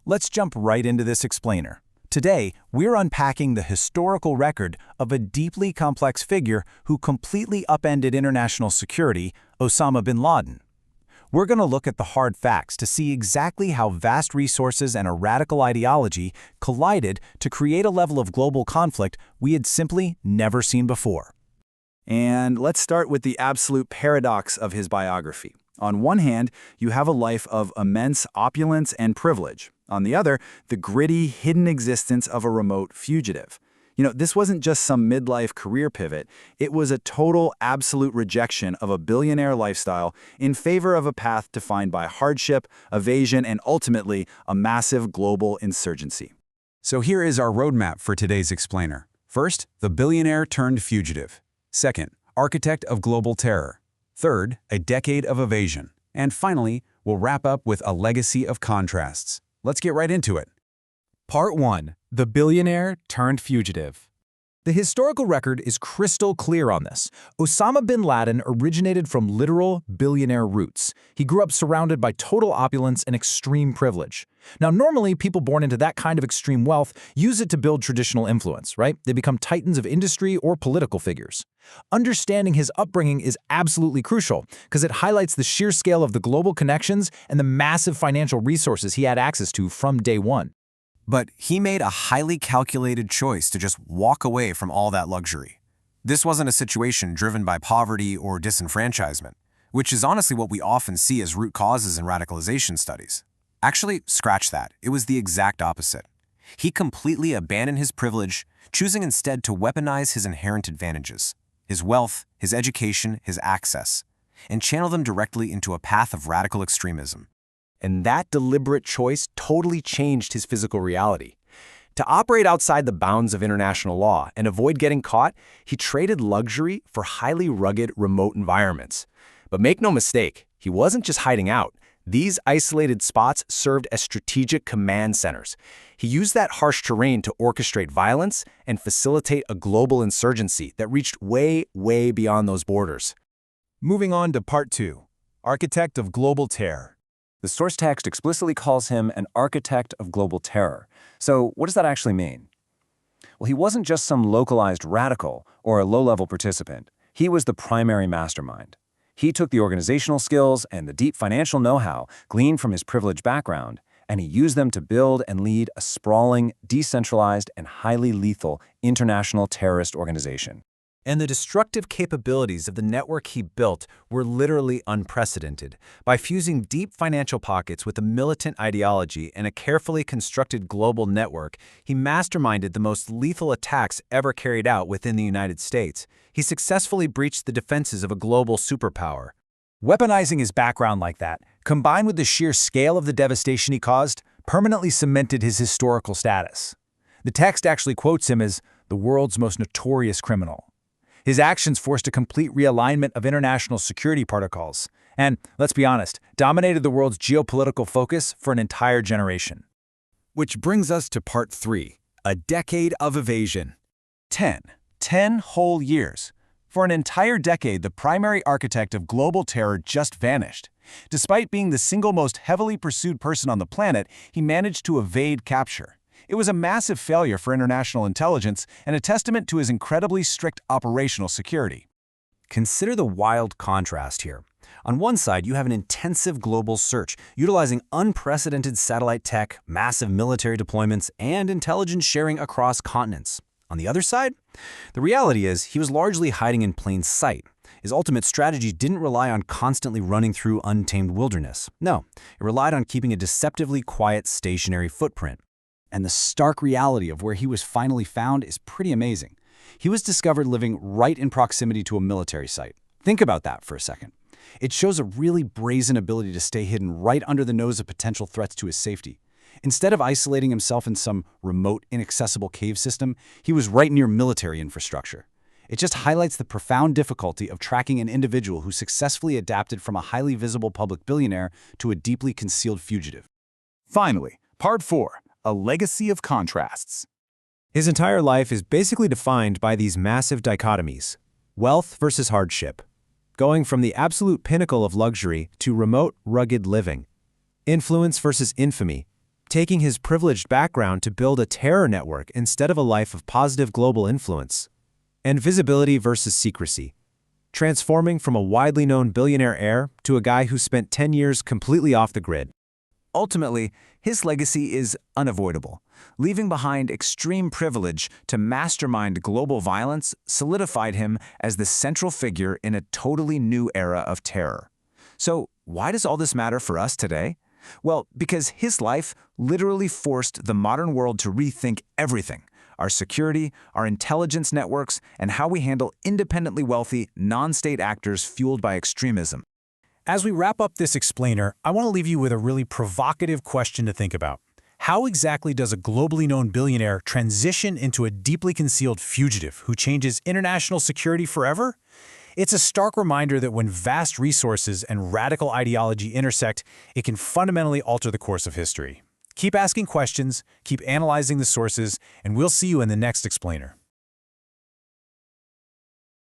Let's jump right into this explainer. Today, we're unpacking the historical record of a deeply complex figure who completely upended international security, Osama bin Laden. We're going to look at the hard facts to see exactly how vast resources and a radical ideology collided to create a level of global conflict we had simply never seen before. And let's start with the absolute paradox of his biography. On one hand, you have a life of immense opulence and privilege. On the other, the gritty, hidden existence of a remote fugitive. This wasn't just some midlife career pivot. It was a total, absolute rejection of a billionaire lifestyle in favor of a path defined by hardship, evasion, and ultimately, a massive global insurgency. So here is our roadmap for today's explainer. First, the billionaire turned fugitive. Second, architect of global terror. Third, a decade of evasion. And finally, we'll wrap up with a legacy of contrasts. Let's get right into it. Part 1. The billionaire turned fugitive. The historical record is crystal clear on this. Osama bin Laden originated from literal billionaire roots. He grew up surrounded by total opulence and extreme privilege. Now, normally, people born into that kind of extreme wealth use it to build traditional influence, right? They become titans of industry or political figures. Understanding his upbringing is absolutely crucial because it highlights the sheer scale of the global connections and the massive financial resources he had access to from day one. But he made a highly calculated choice to just walk away from all that luxury. This wasn't a situation driven by poverty or disenfranchisement, which is honestly what we often see as root causes in radicalization studies. Actually, scratch that. It was the exact opposite. He completely abandoned his privilege, choosing instead to weaponize his inherent advantages, his wealth, his education, his access, and channel them directly into a path of radical extremism. And that deliberate choice totally changed his physical reality. To operate outside the bounds of international law and avoid getting caught, he traded luxury for highly rugged, remote environments. But make no mistake, he wasn't just hiding out. These isolated spots served as strategic command centers. He used that harsh terrain to orchestrate violence and facilitate a global insurgency that reached way, way beyond those borders. Moving on to Part 2, Architect of Global Terror. The source text explicitly calls him an architect of global terror. So what does that actually mean? Well, he wasn't just some localized radical or a low-level participant. He was the primary mastermind. He took the organizational skills and the deep financial know-how gleaned from his privileged background, and he used them to build and lead a sprawling, decentralized, and highly lethal international terrorist organization. And the destructive capabilities of the network he built were literally unprecedented. By fusing deep financial pockets with a militant ideology and a carefully constructed global network, he masterminded the most lethal attacks ever carried out within the United States. He successfully breached the defenses of a global superpower. Weaponizing his background like that, combined with the sheer scale of the devastation he caused, permanently cemented his historical status. The text actually quotes him as the world's most notorious criminal. His actions forced a complete realignment of international security protocols and, let's be honest, dominated the world's geopolitical focus for an entire generation. Which brings us to Part 3, a decade of evasion. 10 whole years. For an entire decade, the primary architect of global terror just vanished. Despite being the single most heavily pursued person on the planet, he managed to evade capture. It was a massive failure for international intelligence and a testament to his incredibly strict operational security. Consider the wild contrast here. On one side, you have an intensive global search, utilizing unprecedented satellite tech, massive military deployments, and intelligence sharing across continents. On the other side, the reality is he was largely hiding in plain sight. His ultimate strategy didn't rely on constantly running through untamed wilderness. No, it relied on keeping a deceptively quiet, stationary footprint. And the stark reality of where he was finally found is pretty amazing. He was discovered living right in proximity to a military site. Think about that for a second. It shows a really brazen ability to stay hidden right under the nose of potential threats to his safety. Instead of isolating himself in some remote, inaccessible cave system, he was right near military infrastructure. It just highlights the profound difficulty of tracking an individual who successfully adapted from a highly visible public billionaire to a deeply concealed fugitive. Finally, Part 4. A legacy of contrasts. His entire life is basically defined by these massive dichotomies: wealth versus hardship, going from the absolute pinnacle of luxury to remote, rugged living, influence versus infamy, taking his privileged background to build a terror network instead of a life of positive global influence. And visibility versus secrecy. Transforming from a widely known billionaire heir to a guy who spent 10 years completely off the grid. Ultimately, his legacy is unavoidable. Leaving behind extreme privilege to mastermind global violence solidified him as the central figure in a totally new era of terror. So, why does all this matter for us today? Well, because his life literally forced the modern world to rethink everything: our security, our intelligence networks, and how we handle independently wealthy, non-state actors fueled by extremism. As we wrap up this explainer, I want to leave you with a really provocative question to think about. How exactly does a globally known billionaire transition into a deeply concealed fugitive who changes international security forever? It's a stark reminder that when vast resources and radical ideology intersect, it can fundamentally alter the course of history. Keep asking questions, keep analyzing the sources, and we'll see you in the next explainer.